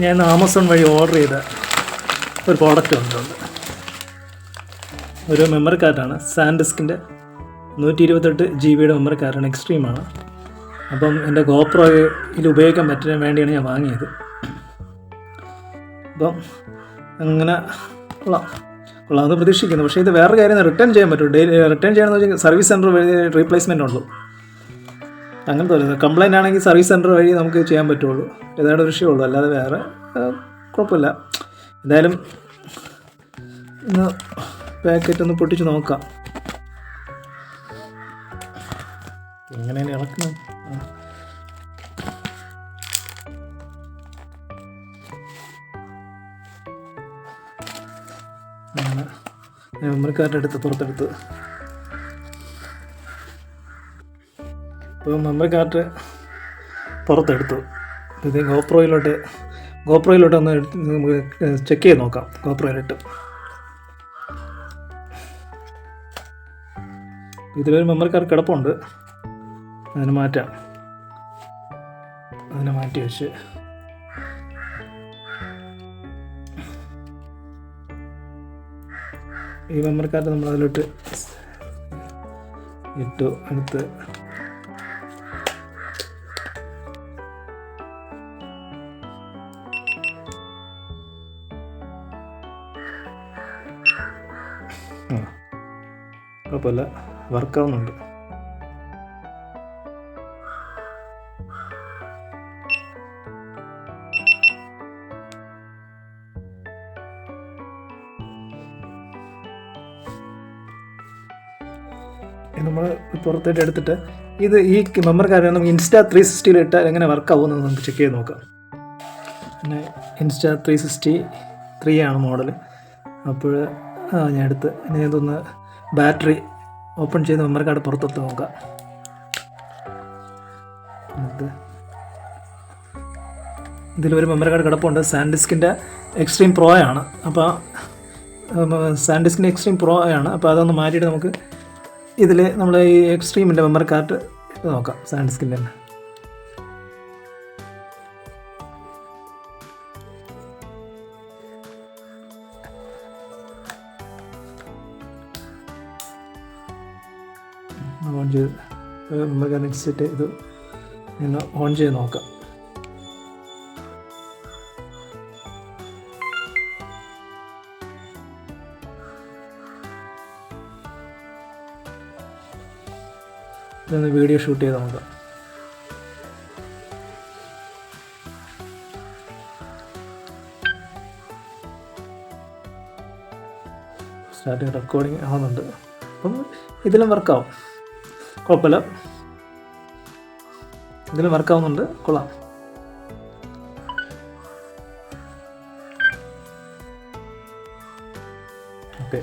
ഞാൻ ആമസോൺ വഴി ഓർഡർ ചെയ്ത ഒരു പ്രോഡക്റ്റ് വന്നിട്ടുണ്ട്. ഒരു മെമ്മറി കാർഡാണ്, സാൻഡിസ്കിൻ്റെ 128 GB മെമ്മറി കാർഡാണ്, എക്സ്ട്രീമാണ്. അപ്പം എൻ്റെ ഗോപ്രോയിൽ ഉപയോഗിക്കാൻ പറ്റാൻ വേണ്ടിയാണ് ഞാൻ വാങ്ങിയത്. അപ്പം അങ്ങനെ കൊള്ളാമെന്ന് പ്രതീക്ഷിക്കുന്നു. പക്ഷേ ഇത് വേറെ കാര്യം, റിട്ടേൺ ചെയ്യാൻ പറ്റും. റിട്ടേൺ ചെയ്യണമെന്ന് വെച്ചാൽ സർവീസ് സെൻറ്റർ വഴി റീപ്ലേസ്മെൻ്റ് ഉള്ളൂ. അങ്ങനത്തെ ഒരു കംപ്ലൈൻ്റ് ആണെങ്കിൽ സർവീസ് സെൻറ്റർ വഴി നമുക്ക് ചെയ്യാൻ പറ്റുള്ളൂ. ഏതാണ്ട് ഒരു വിഷയമുള്ളൂ, അല്ലാതെ വേറെ കുഴപ്പമില്ല. എന്തായാലും ഒന്ന് പാക്കറ്റ് ഒന്ന് പൊട്ടിച്ച് നോക്കാം. എങ്ങനെയാണ് ഇളക്കുന്നത്? അങ്ങനെ മെമ്മറി കാർഡ് പുറത്തെടുത്ത് ഇപ്പോൾ മെമ്മറി കാർഡ് പുറത്തെടുത്തു. ഇത് ഗോപ്രോയിലോട്ട് ഒന്ന് നമുക്ക് ചെക്ക് ചെയ്ത് നോക്കാം. ഗോപ്രോയിലിട്ട് ഇതിലൊരു മെമ്മറി കാർഡ് കിടപ്പുണ്ട്, അതിനെ മാറ്റി വെച്ച് ഈ മെമ്മറി കാർഡ് നമ്മൾ അതിലോട്ട് എടുത്ത് കുഴപ്പമില്ല, വർക്കാവുന്നുണ്ട്. നമ്മൾ പുറത്തേട്ട് എടുത്തിട്ട് ഇത് ഈ മെമ്മറി കാർഡ് നമുക്ക് Insta 360 ഇട്ടാൽ എങ്ങനെ വർക്കാവുമെന്ന് നമുക്ക് ചെക്ക് ചെയ്ത് നോക്കാം. പിന്നെ Insta 360 ആണ് മോഡൽ. അപ്പോൾ ഞാൻ എടുത്ത് ഇനി ഇതൊന്ന് ബാറ്ററി ഓപ്പൺ ചെയ്ത് മെമ്മറി കാർഡ് പുറത്തെടുത്ത് നോക്കാം. ഇതിലൊരു മെമ്മറി കാർഡ് കിടപ്പുണ്ട്, സാൻഡിസ്കിൻ്റെ എക്സ്ട്രീം പ്രോ ആണ്. അപ്പോൾ സാൻഡിസ്കിൻ്റെ എക്സ്ട്രീം പ്രോ ആണ്. അപ്പോൾ അതൊന്ന് മാറ്റിയിട്ട് നമുക്ക് ഇതിൽ നമ്മൾ ഈ എക്സ്ട്രീമിൻ്റെ മെമ്മറി കാർഡ് നോക്കാം. സാൻഡിസ്കിൻ്റെ തന്നെ ഓൺ ചെയ്ത് മെമ്മറി കാർഡ് വെച്ചിട്ട് ഇത് ഇന്ന് ഓൺ ചെയ്ത് നോക്കാം. ഇതൊന്ന് വീഡിയോ ഷൂട്ട് ചെയ്ത് നോക്കാം. സ്റ്റാർട്ടിങ് റെക്കോർഡിങ് ആവുന്നുണ്ട്. അപ്പം ഇതിലും വർക്കാവും, കുഴപ്പമില്ല. ഇതിലും വർക്കാവുന്നുണ്ട്, കൊള്ളാം. ഓക്കെ.